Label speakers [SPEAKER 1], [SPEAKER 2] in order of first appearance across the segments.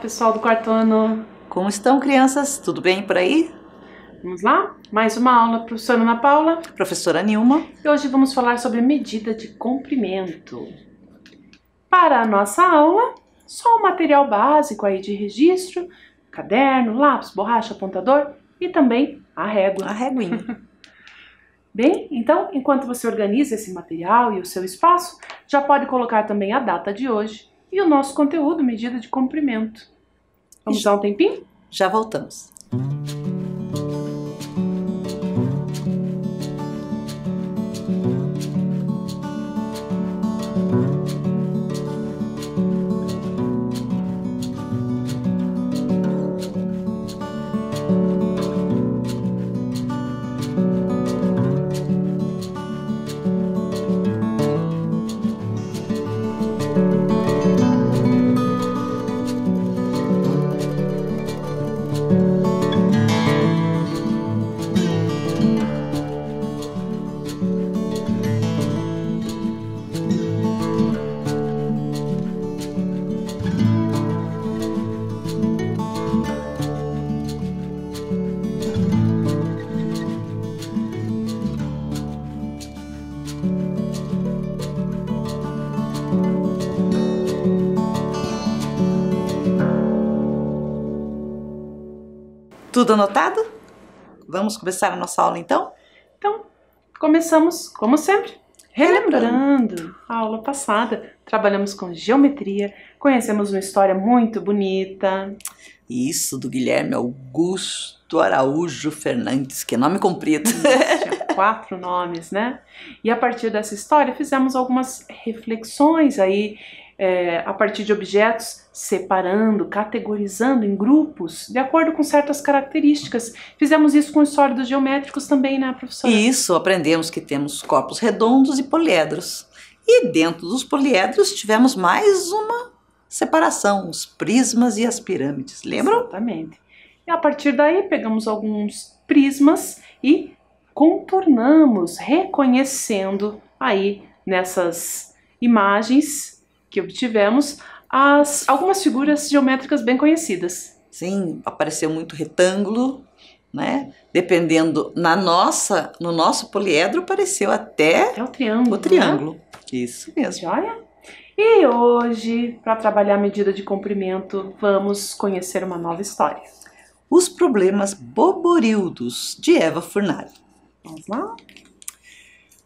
[SPEAKER 1] pessoal do quarto ano.
[SPEAKER 2] Como estão, crianças? Tudo bem por aí?
[SPEAKER 1] Vamos lá? Mais uma aula, professora Ana Paula.
[SPEAKER 2] Professora Nilma.
[SPEAKER 1] E hoje vamos falar sobre medida de comprimento. Para a nossa aula, só o material básico aí de registro, caderno, lápis, borracha, apontador e também a régua.
[SPEAKER 2] A réguinha.
[SPEAKER 1] Bem, então, enquanto você organiza esse material e o seu espaço, já pode colocar também a data de hoje e o nosso conteúdo, medida de comprimento. Vamos dar um tempinho?
[SPEAKER 2] Já voltamos. Tudo anotado? Vamos começar a nossa aula então?
[SPEAKER 1] Então, começamos, como sempre, relembrando a aula passada. Trabalhamos com geometria, conhecemos uma história muito bonita.
[SPEAKER 2] Isso, do Guilherme Augusto Araújo Fernandes, que é nome comprido.
[SPEAKER 1] Tinha 4 nomes, né? E a partir dessa história fizemos algumas reflexões aí, a partir de objetos, separando, categorizando em grupos, de acordo com certas características. Fizemos isso com os sólidos geométricos também, né, professora?
[SPEAKER 2] Isso, aprendemos que temos corpos redondos e poliedros. E dentro dos poliedros tivemos mais uma separação, os prismas e as pirâmides, lembram?
[SPEAKER 1] Exatamente. E a partir daí pegamos alguns prismas e contornamos, reconhecendo aí nessas imagens que obtivemos algumas figuras geométricas bem conhecidas.
[SPEAKER 2] Sim, apareceu muito retângulo, né? Dependendo no nosso poliedro apareceu até
[SPEAKER 1] o triângulo.
[SPEAKER 2] O triângulo.
[SPEAKER 1] Né?
[SPEAKER 2] Isso mesmo.
[SPEAKER 1] Joia? E hoje, para trabalhar a medida de comprimento, vamos conhecer uma nova história.
[SPEAKER 2] Os problemas boborildos, de Eva Furnari.
[SPEAKER 1] Vamos lá?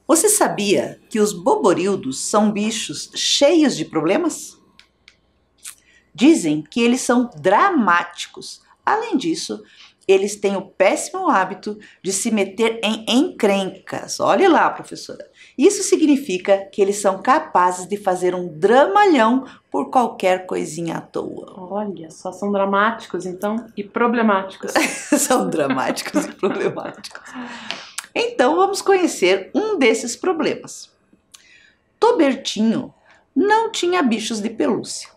[SPEAKER 2] Você sabia que os boborildos são bichos cheios de problemas? Dizem que eles são dramáticos. Além disso, eles têm o péssimo hábito de se meter em encrencas. Olhe lá, professora. Isso significa que eles são capazes de fazer um dramalhão por qualquer coisinha à toa.
[SPEAKER 1] Olha, só são dramáticos, então, e problemáticos.
[SPEAKER 2] São dramáticos e problemáticos. Então, vamos conhecer um desses problemas. Tobertinho não tinha bichos de pelúcia.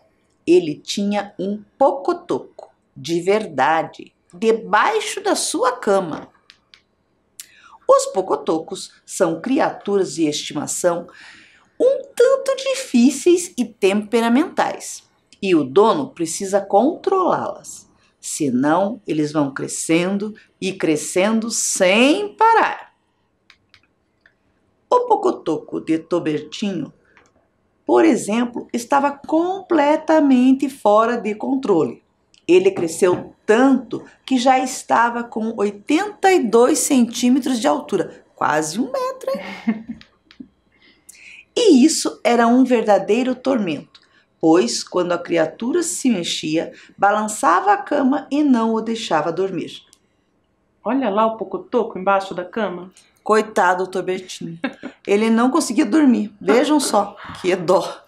[SPEAKER 2] Ele tinha um pocotoco, de verdade, debaixo da sua cama. Os pocotocos são criaturas de estimação um tanto difíceis e temperamentais, e o dono precisa controlá-las, senão eles vão crescendo e crescendo sem parar. O pocotoco de Tobertinho, por exemplo, estava completamente fora de controle. Ele cresceu tanto que já estava com 82 centímetros de altura, quase 1 metro. E isso era um verdadeiro tormento, pois quando a criatura se mexia, balançava a cama e não o deixava dormir.
[SPEAKER 1] Olha lá o pocotoco embaixo da cama.
[SPEAKER 2] Coitado do Tobertinho. Ele não conseguia dormir. Vejam só, que dó.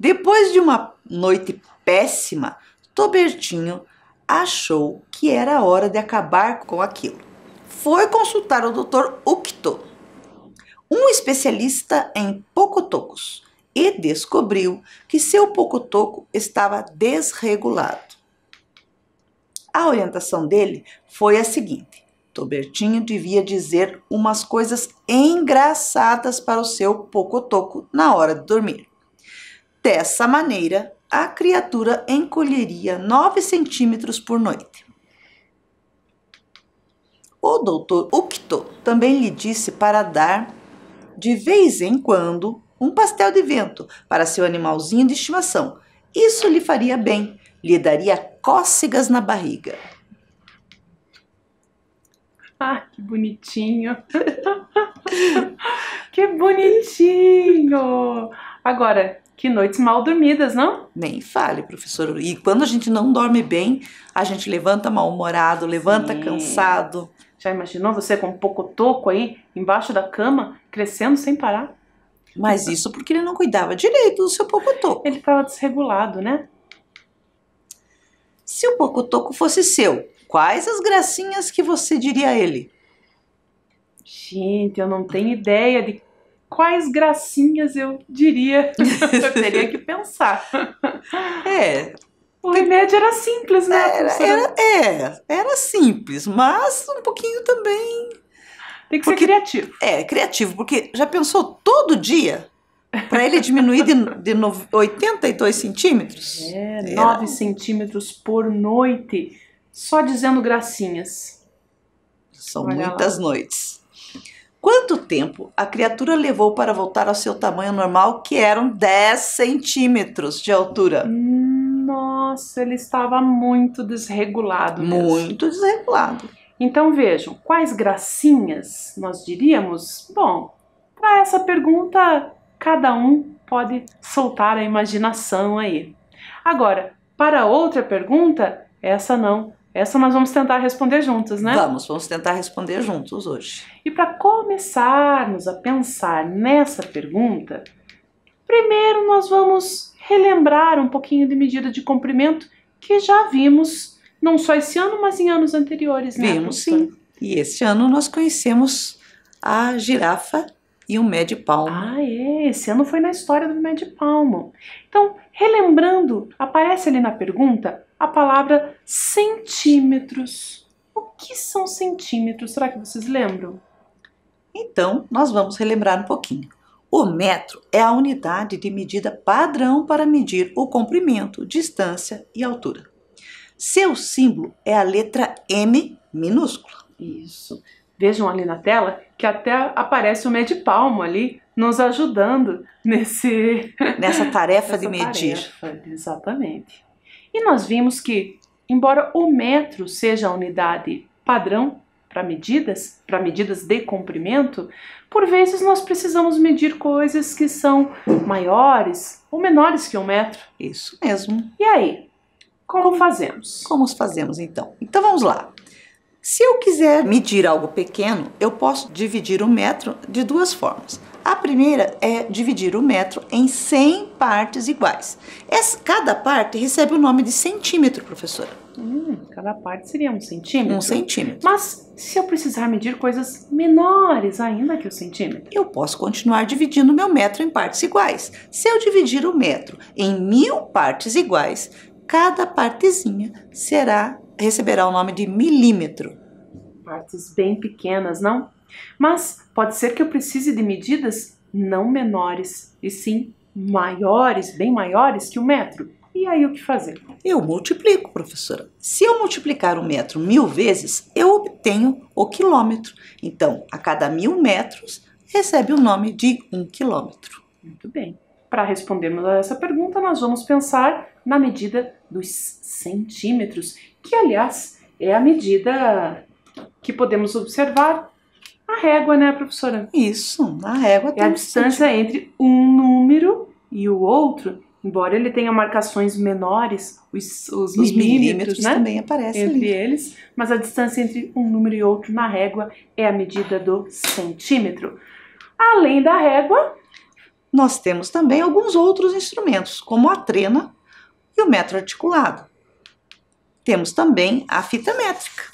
[SPEAKER 2] Depois de uma noite péssima, Tobertinho achou que era hora de acabar com aquilo. Foi consultar o Dr. Ukto, um especialista em pocotocos, e descobriu que seu pocotoco estava desregulado. A orientação dele foi a seguinte: Tobertinho devia dizer umas coisas engraçadas para o seu pocotoco na hora de dormir. Dessa maneira, a criatura encolheria 9 centímetros por noite. O doutor Ukto também lhe disse para dar, de vez em quando, um pastel de vento para seu animalzinho de estimação. Isso lhe faria bem, lhe daria cócegas na barriga.
[SPEAKER 1] Ah, que bonitinho! Que bonitinho! Agora, que noites mal dormidas, não?
[SPEAKER 2] Nem fale, professor. E quando a gente não dorme bem, a gente levanta mal-humorado, levanta cansado.
[SPEAKER 1] Já imaginou você com um pocotoco aí, embaixo da cama, crescendo sem parar?
[SPEAKER 2] Mas isso porque ele não cuidava direito do seu pocotoco.
[SPEAKER 1] Ele estava desregulado, né?
[SPEAKER 2] Se o pocotoco fosse seu, quais as gracinhas que você diria a ele?
[SPEAKER 1] Gente, eu não tenho ideia de quais gracinhas eu diria. Eu teria que pensar. O remédio era simples, né?
[SPEAKER 2] Era simples, mas um pouquinho também...
[SPEAKER 1] Tem que ser criativo.
[SPEAKER 2] Criativo, porque já pensou todo dia para ele diminuir de 82 centímetros?
[SPEAKER 1] 9 centímetros por noite, só dizendo gracinhas.
[SPEAKER 2] São muitas noites. Quanto tempo a criatura levou para voltar ao seu tamanho normal, que eram 10 centímetros de altura?
[SPEAKER 1] Nossa, ele estava muito desregulado mesmo.
[SPEAKER 2] Muito desregulado.
[SPEAKER 1] Então vejam, quais gracinhas nós diríamos? Bom, para essa pergunta, cada um pode soltar a imaginação aí. Agora, para outra pergunta, essa não. Essa nós vamos tentar responder juntos, né?
[SPEAKER 2] Vamos tentar responder juntos hoje.
[SPEAKER 1] E para começarmos a pensar nessa pergunta, primeiro nós vamos relembrar um pouquinho de medida de comprimento que já vimos, não só esse ano, mas em anos anteriores, né?
[SPEAKER 2] Vimos, sim. E esse ano nós conhecemos a girafa e o médio palmo.
[SPEAKER 1] Esse ano foi na história do médio palmo. Então, relembrando, aparece ali na pergunta a palavra centímetros. O que são centímetros? Será que vocês lembram?
[SPEAKER 2] Então, nós vamos relembrar um pouquinho. O metro é a unidade de medida padrão para medir o comprimento, distância e altura. Seu símbolo é a letra M minúscula.
[SPEAKER 1] Isso. Vejam ali na tela que até aparece o médio palmo ali nos ajudando nessa tarefa de medir. Exatamente. E nós vimos que, embora o metro seja a unidade padrão para medidas de comprimento, por vezes nós precisamos medir coisas que são maiores ou menores que um metro.
[SPEAKER 2] Isso mesmo.
[SPEAKER 1] E aí? Como fazemos?
[SPEAKER 2] Como fazemos então? Então vamos lá. Se eu quiser medir algo pequeno, eu posso dividir o metro de duas formas. A primeira é dividir o metro em 100 partes iguais. Cada parte recebe o nome de centímetro, professora.
[SPEAKER 1] Cada parte seria um centímetro?
[SPEAKER 2] Um centímetro.
[SPEAKER 1] Mas se eu precisar medir coisas menores ainda que o centímetro?
[SPEAKER 2] Eu posso continuar dividindo meu metro em partes iguais. Se eu dividir o metro em 1000 partes iguais, cada partezinha receberá o nome de milímetro.
[SPEAKER 1] Partes bem pequenas, não? Mas pode ser que eu precise de medidas não menores, e sim maiores, bem maiores que o metro. E aí o que fazer?
[SPEAKER 2] Eu multiplico, professora. Se eu multiplicar o metro 1000 vezes, eu obtenho o quilômetro. Então, a cada 1000 metros, recebe o nome de 1 quilômetro.
[SPEAKER 1] Muito bem. Para respondermos a essa pergunta, nós vamos pensar na medida dos centímetros, que, aliás, é a medida que podemos observar na régua, né, professora?
[SPEAKER 2] Isso, na régua.
[SPEAKER 1] É a distância entre um número e o outro, embora ele tenha marcações menores, os milímetros, né,
[SPEAKER 2] também aparecem
[SPEAKER 1] entre
[SPEAKER 2] ali.
[SPEAKER 1] eles, mas a distância entre um número e outro na régua é a medida do centímetro. Além da régua,
[SPEAKER 2] nós temos também alguns outros instrumentos, como a trena e o metro articulado. Temos também a fita métrica.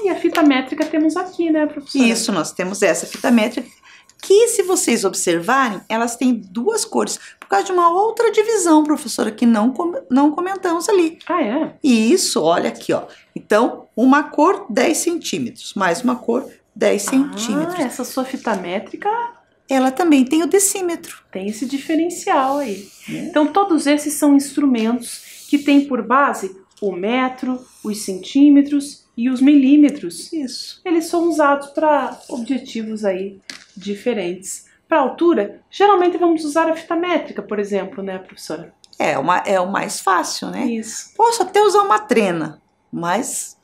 [SPEAKER 1] E a fita métrica temos aqui, né, professora?
[SPEAKER 2] Isso, nós temos essa fita métrica, que se vocês observarem, elas têm duas cores, por causa de uma outra divisão, professora, que não comentamos ali.
[SPEAKER 1] É?
[SPEAKER 2] Isso, olha aqui, ó. Então, uma cor 10 centímetros, mais uma cor 10 centímetros.
[SPEAKER 1] Essa sua fita métrica
[SPEAKER 2] ela também tem o decímetro.
[SPEAKER 1] Tem esse diferencial aí. Então, todos esses são instrumentos que têm por base o metro, os centímetros e os milímetros.
[SPEAKER 2] Isso.
[SPEAKER 1] Eles são usados para objetivos aí diferentes. Para altura, geralmente vamos usar a fita métrica, por exemplo, né, professora?
[SPEAKER 2] É o mais fácil, né?
[SPEAKER 1] Isso.
[SPEAKER 2] Posso até usar uma trena, mas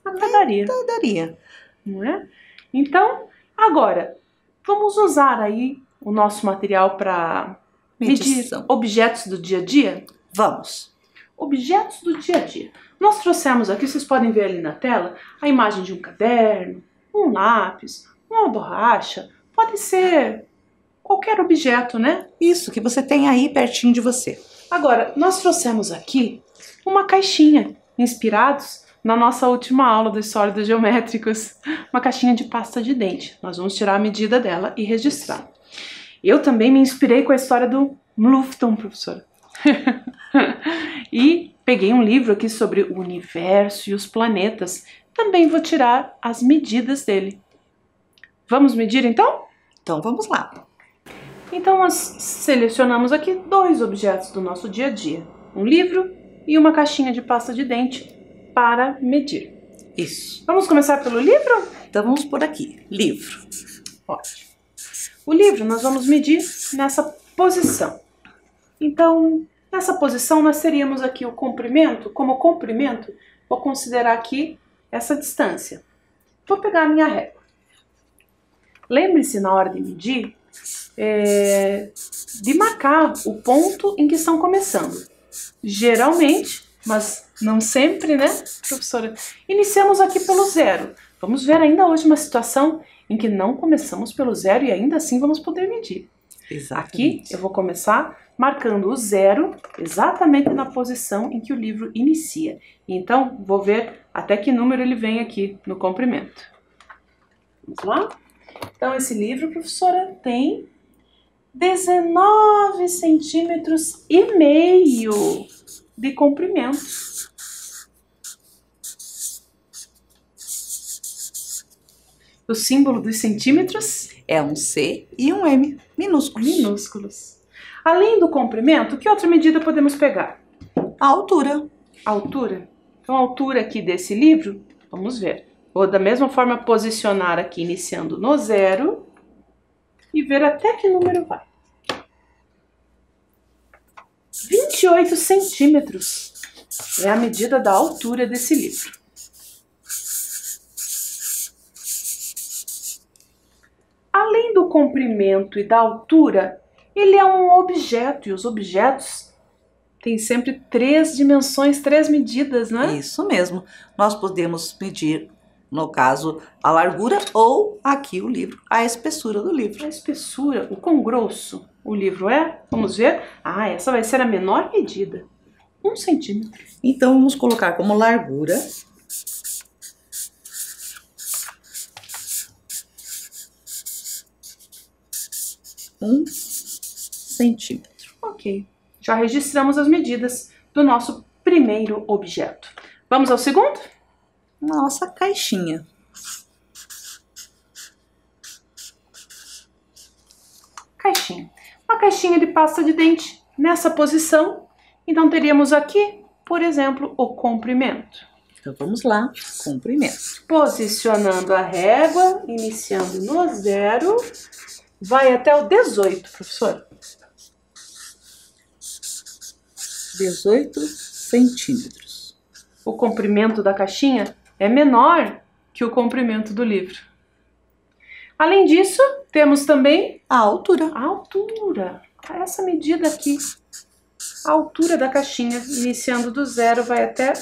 [SPEAKER 1] Até daria,
[SPEAKER 2] daria.
[SPEAKER 1] não é? Então, agora, vamos usar aí o nosso material para medir
[SPEAKER 2] Medição.
[SPEAKER 1] objetos do dia a dia?
[SPEAKER 2] Vamos.
[SPEAKER 1] Objetos do dia a dia. Nós trouxemos aqui, vocês podem ver ali na tela, a imagem de um caderno, um lápis, uma borracha, pode ser qualquer objeto, né?
[SPEAKER 2] Isso que você tem aí pertinho de você.
[SPEAKER 1] Agora, nós trouxemos aqui uma caixinha, inspirados na nossa última aula dos sólidos geométricos, uma caixinha de pasta de dente. Nós vamos tirar a medida dela e registrar. Eu também me inspirei com a história do Mlufton, professora. E peguei um livro aqui sobre o universo e os planetas. Também vou tirar as medidas dele. Vamos medir então?
[SPEAKER 2] Então vamos lá.
[SPEAKER 1] Então nós selecionamos aqui dois objetos do nosso dia a dia. Um livro e uma caixinha de pasta de dente para medir.
[SPEAKER 2] Isso.
[SPEAKER 1] Vamos começar pelo livro?
[SPEAKER 2] Então vamos por aqui. Livro.
[SPEAKER 1] Ótimo. O livro nós vamos medir nessa posição. Então, nessa posição nós teríamos aqui o comprimento. Como comprimento, vou considerar aqui essa distância. Vou pegar a minha régua. Lembre-se na hora de medir de marcar o ponto em que estão começando. Geralmente, mas não sempre, né, professora? Iniciamos aqui pelo zero. Vamos ver ainda hoje uma situação em que não começamos pelo zero e ainda assim vamos poder medir. Aqui eu vou começar marcando o zero exatamente na posição em que o livro inicia. Então, vou ver até que número ele vem aqui no comprimento. Vamos lá? Então, esse livro, professora, tem 19 centímetros e meio de comprimento. O símbolo dos centímetros
[SPEAKER 2] é um C e um M
[SPEAKER 1] minúsculos. Além do comprimento, que outra medida podemos pegar?
[SPEAKER 2] A altura.
[SPEAKER 1] A altura? Então, a altura aqui desse livro, vamos ver. Vou da mesma forma posicionar aqui, iniciando no zero, e ver até que número vai. 28 centímetros é a medida da altura desse livro. Além do comprimento e da altura, ele é um objeto, e os objetos têm sempre 3 dimensões, 3 medidas, não é?
[SPEAKER 2] Isso mesmo. Nós podemos medir, no caso, a largura ou, aqui o livro, a espessura do livro.
[SPEAKER 1] A espessura, o quão grosso o livro é? Vamos ver? Ah, essa vai ser a menor medida. 1 centímetro.
[SPEAKER 2] Então, vamos colocar como largura 1 centímetro.
[SPEAKER 1] Ok, já registramos as medidas do nosso primeiro objeto. Vamos ao segundo?
[SPEAKER 2] Nossa caixinha.
[SPEAKER 1] Caixinha. Uma caixinha de pasta de dente nessa posição. Então teríamos aqui, por exemplo, o comprimento.
[SPEAKER 2] Então vamos lá, comprimento.
[SPEAKER 1] Posicionando a régua, iniciando no zero, vai até o 18, professor.
[SPEAKER 2] 18 centímetros.
[SPEAKER 1] O comprimento da caixinha é menor que o comprimento do livro. Além disso, temos também
[SPEAKER 2] a altura.
[SPEAKER 1] A altura. Essa medida aqui. A altura da caixinha, iniciando do zero, vai até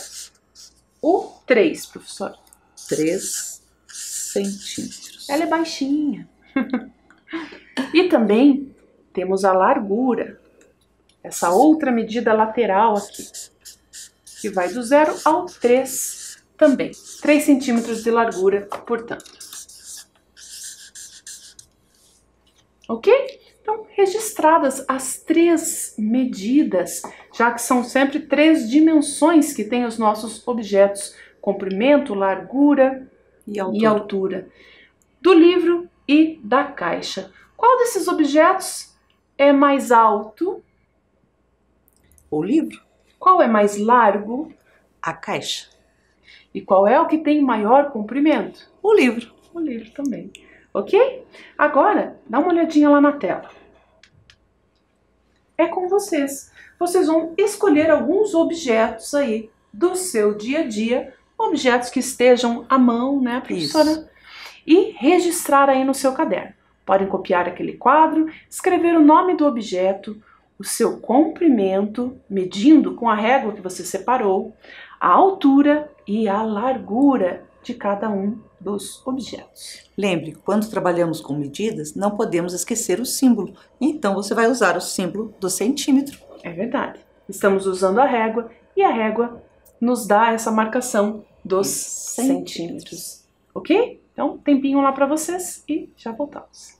[SPEAKER 1] o 3, professor.
[SPEAKER 2] 3 centímetros.
[SPEAKER 1] Ela é baixinha. E também temos a largura. Essa outra medida lateral aqui, que vai do 0 ao 3 também. 3 centímetros de largura, portanto. Ok? Então, registradas as 3 medidas, já que são sempre 3 dimensões que têm os nossos objetos: comprimento, largura e altura. Do livro e da caixa. Qual desses objetos é mais alto?
[SPEAKER 2] O livro,
[SPEAKER 1] Qual é mais largo?
[SPEAKER 2] a caixa,
[SPEAKER 1] E qual é o que tem maior comprimento?
[SPEAKER 2] o livro.
[SPEAKER 1] O livro também. Ok? Agora, dá uma olhadinha lá na tela. É com vocês. Vocês vão escolher alguns objetos aí do seu dia a dia, objetos que estejam à mão, né, professora?
[SPEAKER 2] Isso.
[SPEAKER 1] E registrar aí no seu caderno. Podem copiar aquele quadro, escrever o nome do objeto, o seu comprimento, medindo com a régua que você separou, a altura e a largura de cada um dos objetos.
[SPEAKER 2] Lembre, quando trabalhamos com medidas, não podemos esquecer o símbolo. Então, você vai usar o símbolo do centímetro.
[SPEAKER 1] É verdade. Estamos usando a régua e a régua nos dá essa marcação dos centímetros. Ok? Então, tempinho lá para vocês e já voltamos.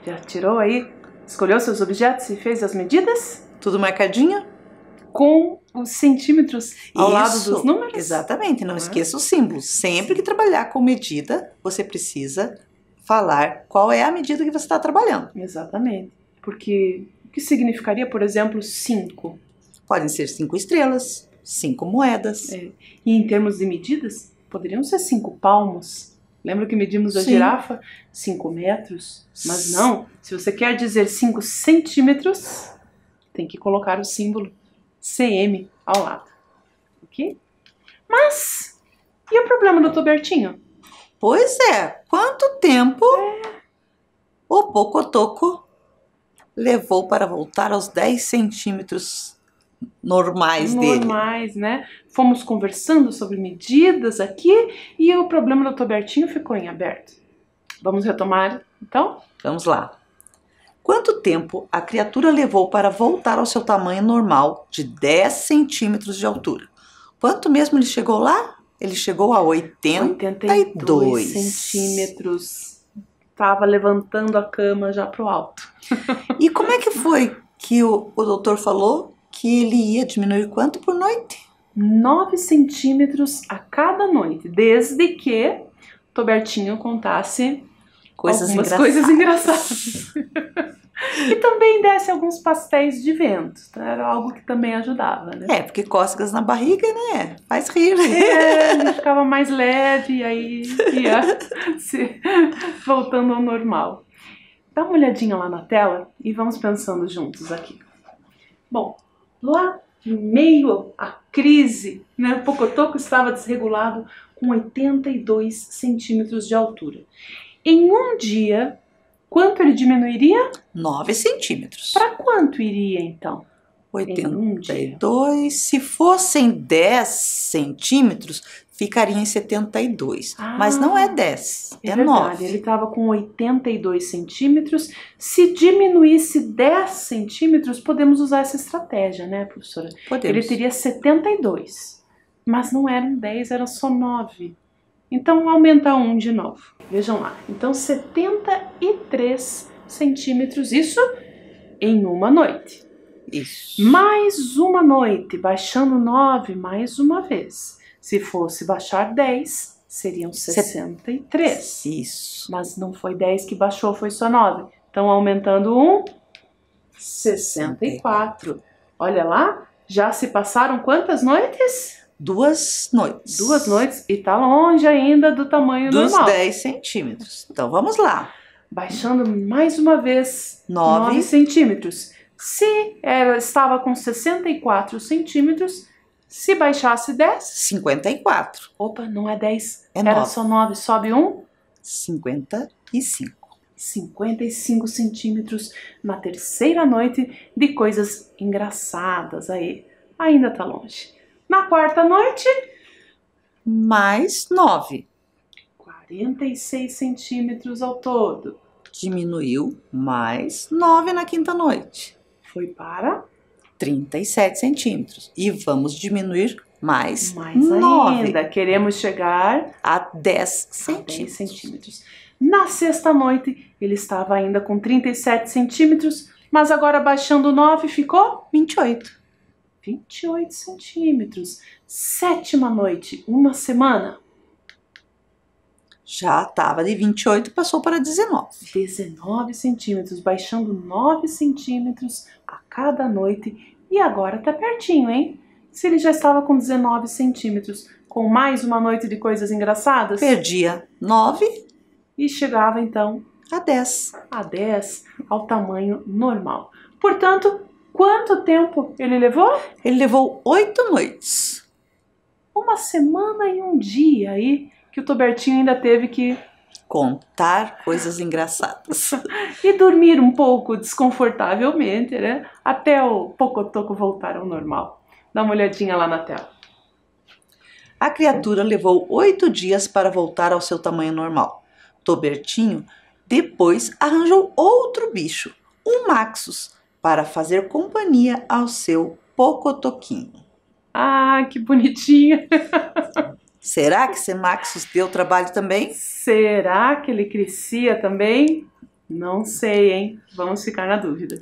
[SPEAKER 1] Já tirou aí? Escolheu seus objetos e fez as medidas?
[SPEAKER 2] Tudo marcadinho?
[SPEAKER 1] Com os centímetros ao lado dos números?
[SPEAKER 2] Exatamente, não esqueça os símbolos. Sempre que trabalhar com medida, você precisa falar qual é a medida que você está trabalhando.
[SPEAKER 1] Exatamente. Porque o que significaria, por exemplo, 5?
[SPEAKER 2] Podem ser 5 estrelas, 5 moedas.
[SPEAKER 1] E em termos de medidas, poderiam ser 5 palmos. Lembra que medimos a
[SPEAKER 2] Sim.
[SPEAKER 1] girafa? 5 metros. Mas não, se você quer dizer 5 centímetros, tem que colocar o símbolo CM ao lado. Ok? Mas, e o problema do Tobertinho?
[SPEAKER 2] Pois é, quanto tempo o Pocotoco levou para voltar aos 10 centímetros normais dele?
[SPEAKER 1] Normais, né? Fomos conversando sobre medidas aqui e o problema do Tobertinho ficou em aberto. Vamos retomar, então?
[SPEAKER 2] Vamos lá. Quanto tempo a criatura levou para voltar ao seu tamanho normal de 10 centímetros de altura? Quanto mesmo ele chegou lá? Ele chegou a 82
[SPEAKER 1] centímetros. Estava levantando a cama já pro alto.
[SPEAKER 2] E como é que foi que o doutor falou que ele ia diminuir quanto por noite?
[SPEAKER 1] 9 centímetros a cada noite, desde que Tobertinho contasse algumas coisas engraçadas. E também desse alguns pastéis de vento. Era algo que também ajudava, né?
[SPEAKER 2] Porque cócegas na barriga, né? Faz rir.
[SPEAKER 1] Ele ficava mais leve e aí ia voltando ao normal. Dá uma olhadinha lá na tela e vamos pensando juntos aqui. Bom, lá em meio à crise, né, o Pocotoco estava desregulado com 82 centímetros de altura. Em um dia, quanto ele diminuiria?
[SPEAKER 2] 9 centímetros.
[SPEAKER 1] Para quanto iria, então?
[SPEAKER 2] 82. Se fossem 10 centímetros, ficaria em 72. Mas não é 10, é
[SPEAKER 1] verdade,
[SPEAKER 2] 9.
[SPEAKER 1] Ele estava com 82 centímetros. Se diminuísse 10 centímetros, podemos usar essa estratégia, né, professora?
[SPEAKER 2] Podemos.
[SPEAKER 1] Ele teria 72. Mas não eram 10, era só 9. Então, aumenta 1 de novo. Vejam lá. Então, 73 centímetros, isso em uma noite.
[SPEAKER 2] Isso.
[SPEAKER 1] Mais uma noite, baixando 9 mais uma vez. Se fosse baixar 10, seriam 63.
[SPEAKER 2] Isso.
[SPEAKER 1] Mas não foi 10 que baixou, foi só 9. Então, aumentando 1, 64. Olha lá, já se passaram quantas noites?
[SPEAKER 2] 2 noites.
[SPEAKER 1] 2 noites e tá longe ainda do tamanho normal.
[SPEAKER 2] Dos 10 centímetros. Então, vamos lá.
[SPEAKER 1] Baixando mais uma vez
[SPEAKER 2] 9
[SPEAKER 1] centímetros. Se ela estava com 64 centímetros, se baixasse 10...
[SPEAKER 2] 54.
[SPEAKER 1] Opa, não é 10,
[SPEAKER 2] É
[SPEAKER 1] era
[SPEAKER 2] 9.
[SPEAKER 1] só 9, sobe 1...
[SPEAKER 2] 55.
[SPEAKER 1] 55 centímetros na terceira noite de coisas engraçadas aí. Ainda tá longe. Na quarta noite...
[SPEAKER 2] Mais 9.
[SPEAKER 1] 46 centímetros ao todo.
[SPEAKER 2] Diminuiu mais 9 na quinta noite.
[SPEAKER 1] Foi para
[SPEAKER 2] 37 centímetros. E vamos diminuir mais
[SPEAKER 1] 9. Ainda. Queremos chegar
[SPEAKER 2] a 10 centímetros.
[SPEAKER 1] 10 centímetros. Na sexta noite, ele estava ainda com 37 centímetros, mas agora baixando 9 ficou
[SPEAKER 2] 28.
[SPEAKER 1] 28 centímetros. Sétima noite, uma semana.
[SPEAKER 2] Já estava de 28 e passou para 19.
[SPEAKER 1] 19 centímetros, baixando 9 centímetros a cada noite. E agora tá pertinho, hein? Se ele já estava com 19 centímetros, com mais uma noite de coisas engraçadas...
[SPEAKER 2] Perdia 9
[SPEAKER 1] e chegava, então,
[SPEAKER 2] a 10.
[SPEAKER 1] A 10, ao tamanho normal. Portanto, quanto tempo ele levou?
[SPEAKER 2] Ele levou 8 noites.
[SPEAKER 1] Uma semana e um dia aí que o Tobertinho ainda teve que
[SPEAKER 2] contar coisas engraçadas.
[SPEAKER 1] E dormir um pouco desconfortavelmente, né? Até o Pocotoco voltar ao normal. Dá uma olhadinha lá na tela.
[SPEAKER 2] A criatura levou 8 dias para voltar ao seu tamanho normal. Tobertinho depois arranjou outro bicho, um Maxus, para fazer companhia ao seu Pocotoquinho.
[SPEAKER 1] Ah, que bonitinho!
[SPEAKER 2] Será que esse Maxus deu trabalho também?
[SPEAKER 1] Será que ele crescia também? Não sei, hein? Vamos ficar na dúvida.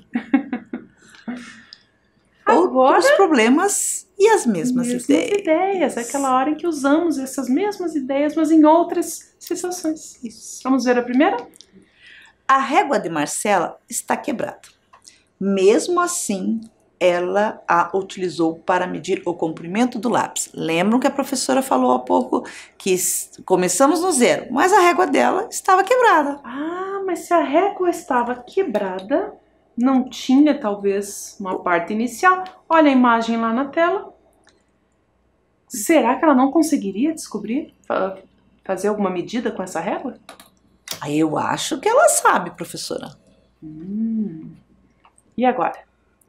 [SPEAKER 2] Outros problemas e as mesmas ideias.
[SPEAKER 1] Aquela hora em que usamos essas mesmas ideias, mas em outras situações.
[SPEAKER 2] Isso.
[SPEAKER 1] Vamos ver a primeira?
[SPEAKER 2] A régua de Marcela está quebrada. Mesmo assim, ela a utilizou para medir o comprimento do lápis. Lembram que a professora falou há pouco que começamos no zero, mas a régua dela estava quebrada.
[SPEAKER 1] Ah, mas se a régua estava quebrada, não tinha talvez uma parte inicial. Olha a imagem lá na tela. Será que ela não conseguiria descobrir, fazer alguma medida com essa régua?
[SPEAKER 2] Eu acho que ela sabe, professora.
[SPEAKER 1] E agora?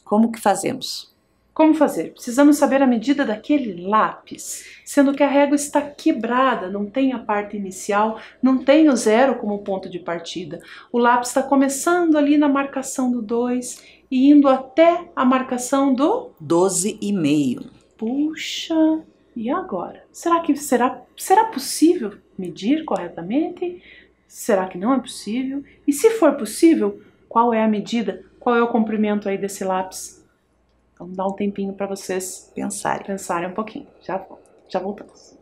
[SPEAKER 2] Como que fazemos?
[SPEAKER 1] Como fazer? Precisamos saber a medida daquele lápis, sendo que a régua está quebrada, não tem a parte inicial, não tem o zero como ponto de partida. O lápis está começando ali na marcação do 2 e indo até a marcação do
[SPEAKER 2] 12,5.
[SPEAKER 1] Puxa, e agora? Será possível medir corretamente? Será que não é possível? E se for possível, qual é a medida? Qual é o comprimento aí desse lápis? Vamos dar um tempinho para vocês pensarem um pouquinho. Já voltamos.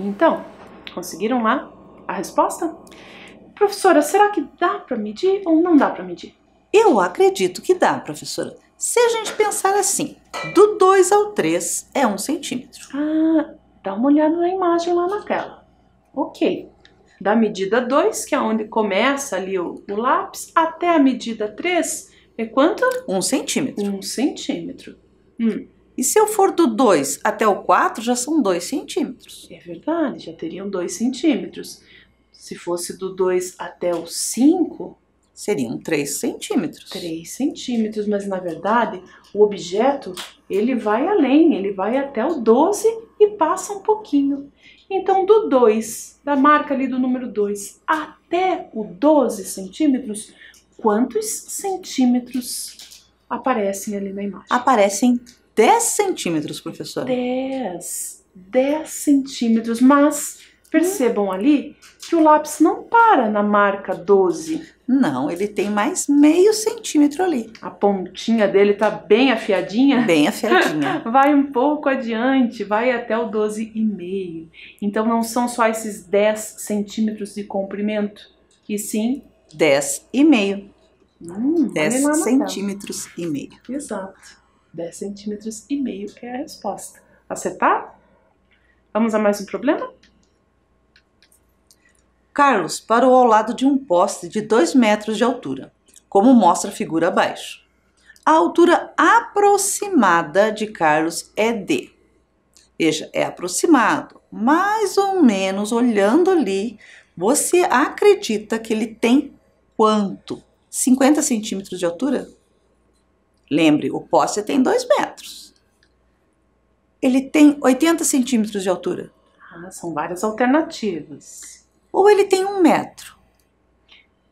[SPEAKER 1] Então, conseguiram lá a resposta? Professora, será que dá para medir ou não dá para medir?
[SPEAKER 2] Eu acredito que dá, professora. Se a gente pensar assim, do 2 ao 3 é 1 centímetro.
[SPEAKER 1] Ah, dá uma olhada na imagem lá na tela. Ok. Da medida 2, que é onde começa ali o lápis, até a medida 3 é quanto?
[SPEAKER 2] 1 centímetro.
[SPEAKER 1] 1 centímetro.
[SPEAKER 2] E se eu for do 2 até o 4, já são 2 centímetros.
[SPEAKER 1] É verdade, já teriam 2 centímetros. Se fosse do 2 até o 5...
[SPEAKER 2] seriam 3 centímetros.
[SPEAKER 1] 3 centímetros, mas na verdade o objeto ele vai além, ele vai até o 12 e passa um pouquinho. Então, do 2, da marca ali do número 2, até o 12 centímetros, quantos centímetros aparecem ali na imagem?
[SPEAKER 2] Aparecem 10 centímetros, professora.
[SPEAKER 1] 10 centímetros, mas percebam ali que o lápis não para na marca 12.
[SPEAKER 2] Não, ele tem mais meio centímetro ali.
[SPEAKER 1] A pontinha dele tá bem afiadinha.
[SPEAKER 2] Bem afiadinha.
[SPEAKER 1] Vai um pouco adiante, vai até o 12,5. Então não são só esses 10 centímetros de comprimento, e sim
[SPEAKER 2] 10,5.
[SPEAKER 1] olha
[SPEAKER 2] 10
[SPEAKER 1] lá na
[SPEAKER 2] centímetros e meio.
[SPEAKER 1] tela. Exato. 10 centímetros e meio é a resposta. Acertar? Vamos a mais um problema?
[SPEAKER 2] Carlos parou ao lado de um poste de 2 metros de altura, como mostra a figura abaixo. A altura aproximada de Carlos é D. Veja, é aproximado, mais ou menos olhando ali, você acredita que ele tem quanto? 50 centímetros de altura? Lembre, o poste tem 2 metros. Ele tem 80 centímetros de altura.
[SPEAKER 1] São várias alternativas.
[SPEAKER 2] Ou ele tem 1 metro.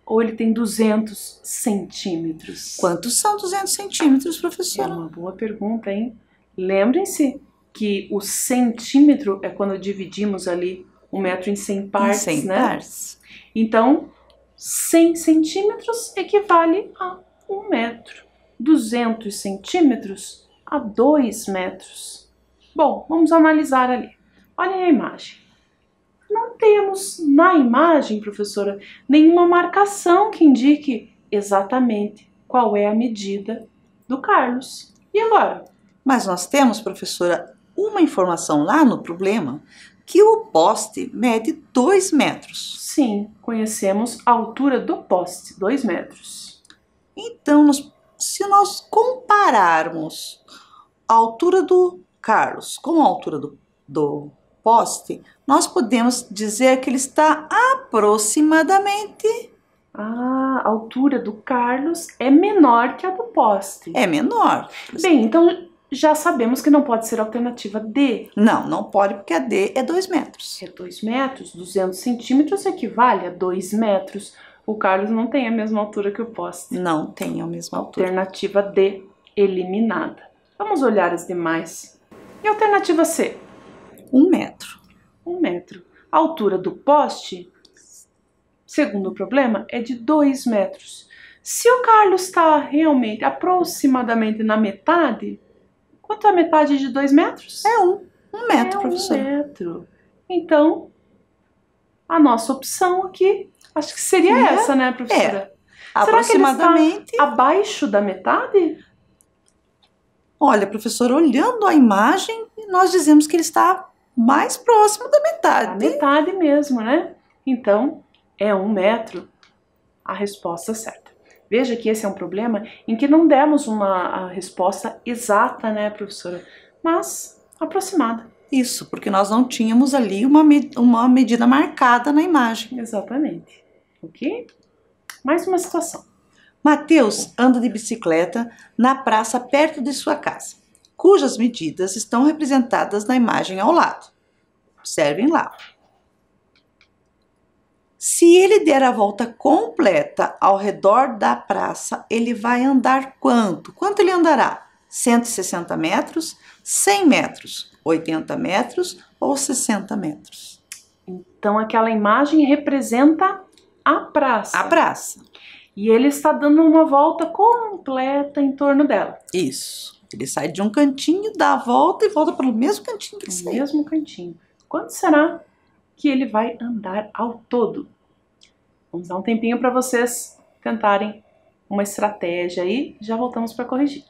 [SPEAKER 1] Ou ele tem 200 centímetros.
[SPEAKER 2] Quantos são 200 centímetros,
[SPEAKER 1] É
[SPEAKER 2] professora?
[SPEAKER 1] uma boa pergunta, hein? Lembrem-se que o centímetro é quando dividimos ali 1 metro em 100 partes,
[SPEAKER 2] Em 100
[SPEAKER 1] né?
[SPEAKER 2] partes.
[SPEAKER 1] Então, 100 centímetros equivale a 1 metro. 200 centímetros a 2 metros. Bom, vamos analisar ali. Olhem a imagem. Não temos na imagem, professora, nenhuma marcação que indique exatamente qual é a medida do Carlos. E agora?
[SPEAKER 2] Mas nós temos, professora, uma informação lá no problema que o poste mede 2 metros.
[SPEAKER 1] Sim, conhecemos a altura do poste, 2 metros.
[SPEAKER 2] Então, se nós compararmos a altura do Carlos com a altura do poste, nós podemos dizer que ele está aproximadamente...
[SPEAKER 1] A altura do Carlos é menor que a do poste.
[SPEAKER 2] É menor.
[SPEAKER 1] Bem, então já sabemos que não pode ser a alternativa D.
[SPEAKER 2] Não pode, porque a D é 2 metros.
[SPEAKER 1] É 2 metros, 200 centímetros equivale a 2 metros. O Carlos não tem a mesma altura que o poste.
[SPEAKER 2] Não tem a mesma altura.
[SPEAKER 1] Alternativa D, eliminada. Vamos olhar as demais. E a alternativa C?
[SPEAKER 2] 1 metro.
[SPEAKER 1] 1 metro. A altura do poste, segundo o problema, é de 2 metros. Se o Carlos está realmente aproximadamente na metade, quanto é a metade de 2 metros?
[SPEAKER 2] É 1 metro,
[SPEAKER 1] É 1
[SPEAKER 2] professora.
[SPEAKER 1] metro. Então, a nossa opção aqui, acho que seria essa, né, professora?
[SPEAKER 2] Aproximadamente.
[SPEAKER 1] Será que ele está abaixo da metade?
[SPEAKER 2] Olha, professora, olhando a imagem, nós dizemos que ele está mais próximo da
[SPEAKER 1] A
[SPEAKER 2] metade.
[SPEAKER 1] metade mesmo, né? Então, é 1 metro a resposta certa. Veja que esse é um problema em que não demos uma resposta exata, né, professora? Mas aproximada.
[SPEAKER 2] Isso, porque nós não tínhamos ali uma medida marcada na imagem.
[SPEAKER 1] Exatamente. Ok? Mais uma situação.
[SPEAKER 2] Mateus anda de bicicleta na praça perto de sua casa, cujas medidas estão representadas na imagem ao lado. Observem lá. Se ele der a volta completa ao redor da praça, ele vai andar quanto? Quanto ele andará? 160 metros, 100 metros, 80 metros ou 60 metros?
[SPEAKER 1] Então, aquela imagem representa a praça.
[SPEAKER 2] A praça.
[SPEAKER 1] E ele está dando uma volta completa em torno dela.
[SPEAKER 2] Isso. Ele sai de um cantinho, dá a volta e volta pelo mesmo cantinho que ele
[SPEAKER 1] No
[SPEAKER 2] saiu.
[SPEAKER 1] mesmo cantinho. Quanto será que ele vai andar ao todo? Vamos dar um tempinho para vocês tentarem uma estratégia aí. Já voltamos para corrigir.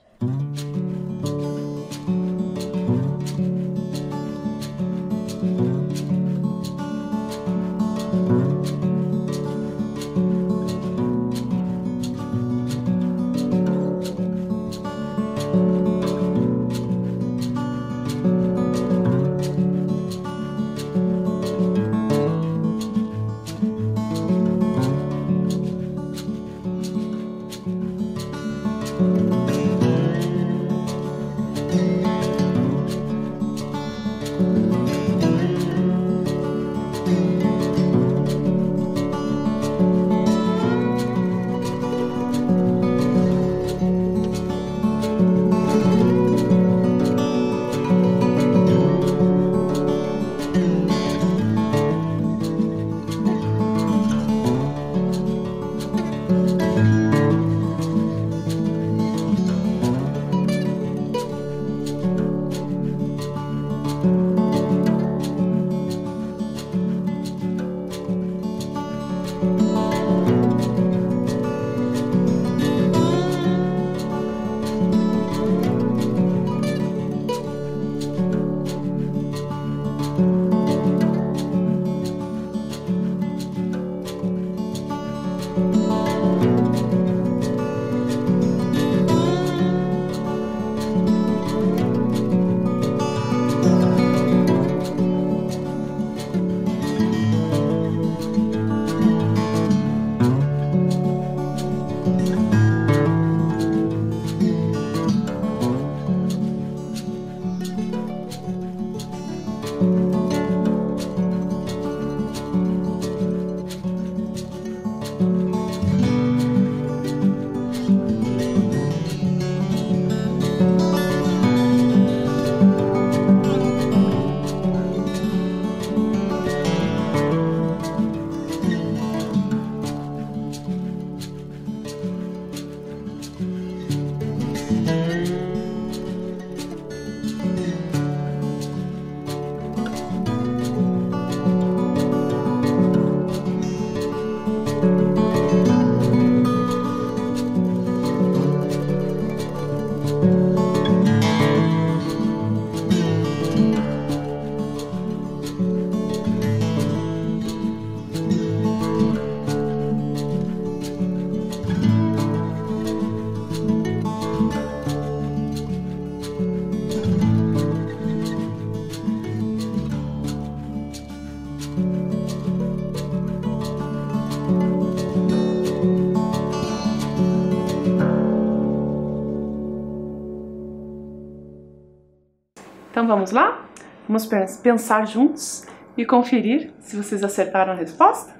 [SPEAKER 1] vamos lá? Vamos pensar juntos e conferir se vocês acertaram a resposta?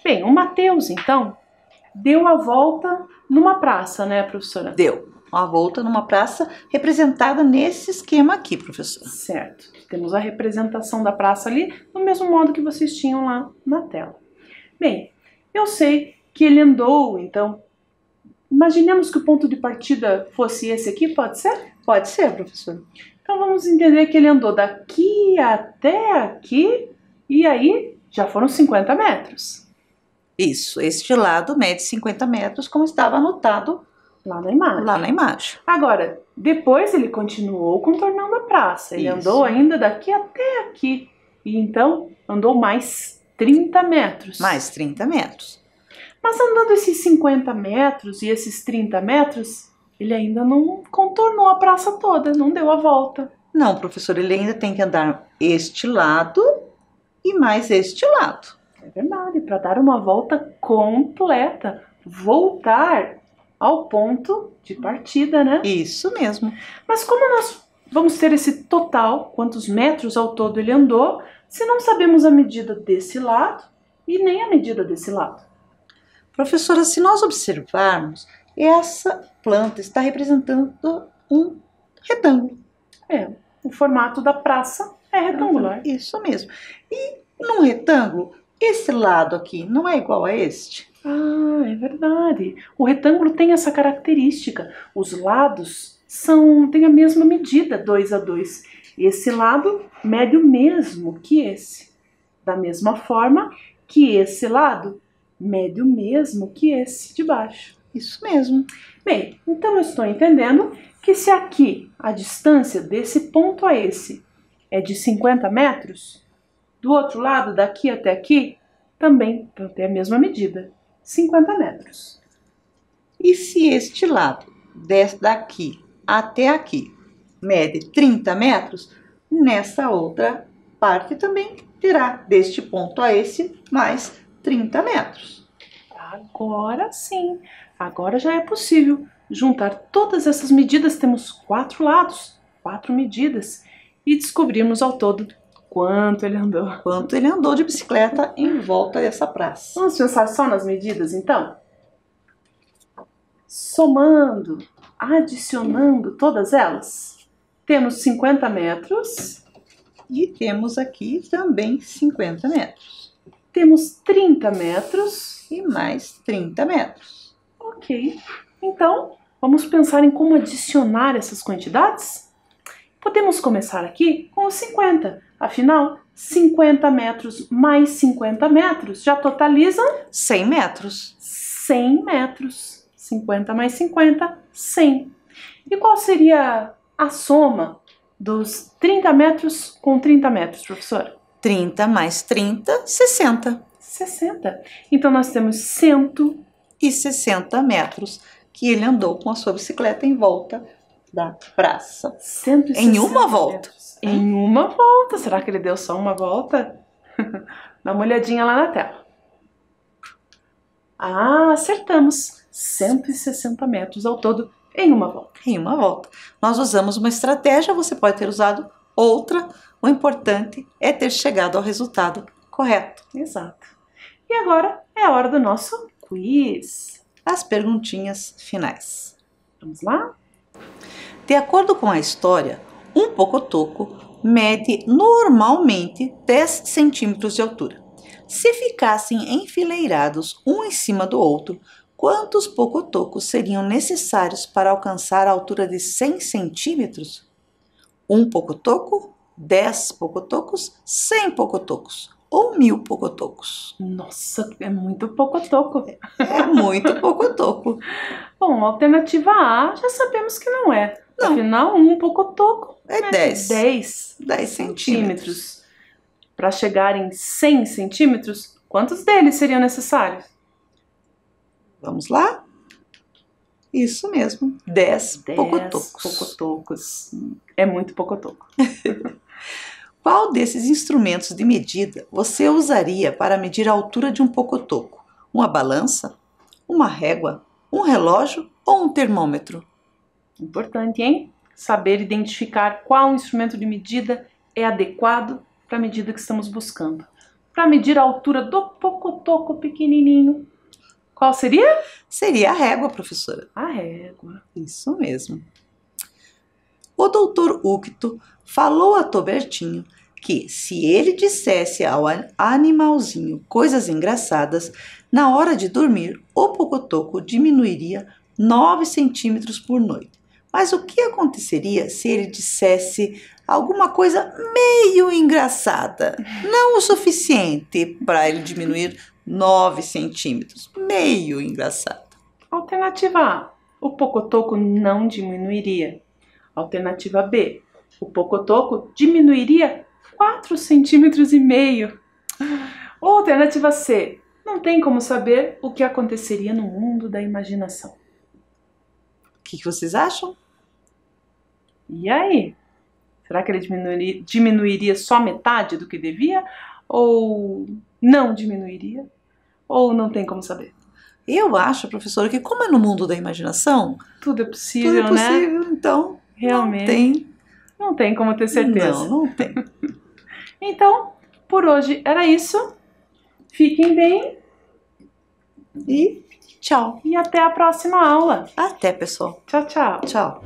[SPEAKER 1] Bem, o Mateus, então, deu a volta numa praça, né, professora?
[SPEAKER 2] Deu uma volta numa praça representada nesse esquema aqui, professora.
[SPEAKER 1] Certo. Temos a representação da praça ali, do mesmo modo que vocês tinham lá na tela. Bem, eu sei que ele andou, então, imaginemos que o ponto de partida fosse esse aqui, pode ser?
[SPEAKER 2] Pode ser, professora.
[SPEAKER 1] Então vamos entender que ele andou daqui até aqui, e aí já foram 50 metros.
[SPEAKER 2] Isso, este lado mede 50 metros, como estava anotado
[SPEAKER 1] Lá na imagem.
[SPEAKER 2] lá na imagem.
[SPEAKER 1] Agora, depois ele continuou contornando a praça. Ele
[SPEAKER 2] Isso.
[SPEAKER 1] andou ainda daqui até aqui. E então andou mais 30 metros.
[SPEAKER 2] Mais 30 metros.
[SPEAKER 1] Mas andando esses 50 metros e esses 30 metros, ele ainda não contornou a praça toda, não deu a volta.
[SPEAKER 2] Não, professor, ele ainda tem que andar este lado e mais este lado.
[SPEAKER 1] É verdade, para dar uma volta completa. Voltar ao ponto de partida, né?
[SPEAKER 2] Isso mesmo.
[SPEAKER 1] Mas como nós vamos ter esse total, quantos metros ao todo ele andou, se não sabemos a medida desse lado e nem a medida desse lado?
[SPEAKER 2] Professora, se nós observarmos, essa planta está representando um retângulo.
[SPEAKER 1] O formato da praça é retangular.
[SPEAKER 2] Isso mesmo. E num retângulo, esse lado aqui não é igual a este?
[SPEAKER 1] Ah, é verdade. O retângulo tem essa característica. Os lados têm a mesma medida, 2 a 2. Esse lado mede o mesmo que esse. Da mesma forma que esse lado mede o mesmo que esse de baixo.
[SPEAKER 2] Isso mesmo.
[SPEAKER 1] Bem, então eu estou entendendo que se aqui a distância desse ponto a esse é de 50 metros, do outro lado, daqui até aqui, também vão ter a mesma medida, 50 metros.
[SPEAKER 2] E se este lado, daqui até aqui, mede 30 metros, nessa outra parte também terá deste ponto a esse mais 30 metros.
[SPEAKER 1] Agora sim, agora já é possível juntar todas essas medidas. Temos 4 lados, 4 medidas, e descobrimos ao todo quanto ele andou.
[SPEAKER 2] Quanto ele andou de bicicleta em volta dessa praça.
[SPEAKER 1] Vamos pensar só nas medidas, então? Somando, adicionando todas elas, temos 50 metros.
[SPEAKER 2] E temos aqui também 50 metros.
[SPEAKER 1] Temos 30 metros.
[SPEAKER 2] E mais 30 metros.
[SPEAKER 1] Ok. Então, vamos pensar em como adicionar essas quantidades? Podemos começar aqui com os 50. Afinal, 50 metros mais 50 metros já totalizam
[SPEAKER 2] 100 metros.
[SPEAKER 1] 100 metros. 50 mais 50, 100. E qual seria a soma dos 30 metros com 30 metros, professora?
[SPEAKER 2] 30 mais 30, 60.
[SPEAKER 1] 60. Então nós temos
[SPEAKER 2] 160 metros que ele andou com a sua bicicleta em volta da praça.
[SPEAKER 1] 160
[SPEAKER 2] em uma volta.
[SPEAKER 1] Em uma volta. Será que ele deu só uma volta? Dá uma olhadinha lá na tela. Ah, acertamos. 160 metros ao todo em uma volta.
[SPEAKER 2] Em uma volta. Nós usamos uma estratégia, você pode ter usado outra. O importante é ter chegado ao resultado correto.
[SPEAKER 1] Exato. E agora é a hora do nosso quiz.
[SPEAKER 2] As perguntinhas finais.
[SPEAKER 1] Vamos lá?
[SPEAKER 2] De acordo com a história, um pocotoco mede normalmente 10 centímetros de altura. Se ficassem enfileirados um em cima do outro, quantos pocotocos seriam necessários para alcançar a altura de 100 centímetros? Um pocotoco, 10 pocotocos, 100 pocotocos ou 1000 pocotocos?
[SPEAKER 1] Nossa, é muito pocotoco.
[SPEAKER 2] É muito pocotoco.
[SPEAKER 1] Bom, a alternativa A já sabemos que não é.
[SPEAKER 2] Não.
[SPEAKER 1] Afinal, um pocotoco
[SPEAKER 2] É 10.
[SPEAKER 1] 10
[SPEAKER 2] centímetros.
[SPEAKER 1] Para chegar em 100 centímetros, quantos deles seriam necessários?
[SPEAKER 2] Vamos lá? Isso mesmo, 10 pocotocos.
[SPEAKER 1] Pocotocos. É muito pocotoco.
[SPEAKER 2] Qual desses instrumentos de medida você usaria para medir a altura de um pocotoco? Uma balança? Uma régua? Um relógio ou um termômetro?
[SPEAKER 1] Importante, hein? saber identificar qual instrumento de medida é adequado para a medida que estamos buscando. Para medir a altura do pocotoco pequenininho, qual seria?
[SPEAKER 2] Seria a régua, professora.
[SPEAKER 1] A régua.
[SPEAKER 2] Isso mesmo. O doutor Ucto falou a Tobertinho que, se ele dissesse ao animalzinho coisas engraçadas, na hora de dormir, o pocotoco diminuiria 9 centímetros por noite. Mas o que aconteceria se ele dissesse alguma coisa meio engraçada? Não o suficiente para ele diminuir 9 centímetros. Meio engraçado.
[SPEAKER 1] Alternativa A. O pocotoco não diminuiria. Alternativa B. O pocotoco diminuiria 4,5 centímetros. Ou alternativa C. Não tem como saber o que aconteceria no mundo da imaginação.
[SPEAKER 2] O que vocês acham?
[SPEAKER 1] E aí? Será que ele diminuiria só metade do que devia? Ou não diminuiria? Ou não tem como saber?
[SPEAKER 2] Eu acho, professora, que como é no mundo da imaginação,
[SPEAKER 1] Tudo é possível, né?
[SPEAKER 2] Então
[SPEAKER 1] Realmente. Não tem como ter certeza.
[SPEAKER 2] Não tem.
[SPEAKER 1] Então, por hoje era isso. Fiquem bem
[SPEAKER 2] E tchau.
[SPEAKER 1] e até a próxima aula.
[SPEAKER 2] Até, pessoal.
[SPEAKER 1] Tchau, tchau.
[SPEAKER 2] Tchau.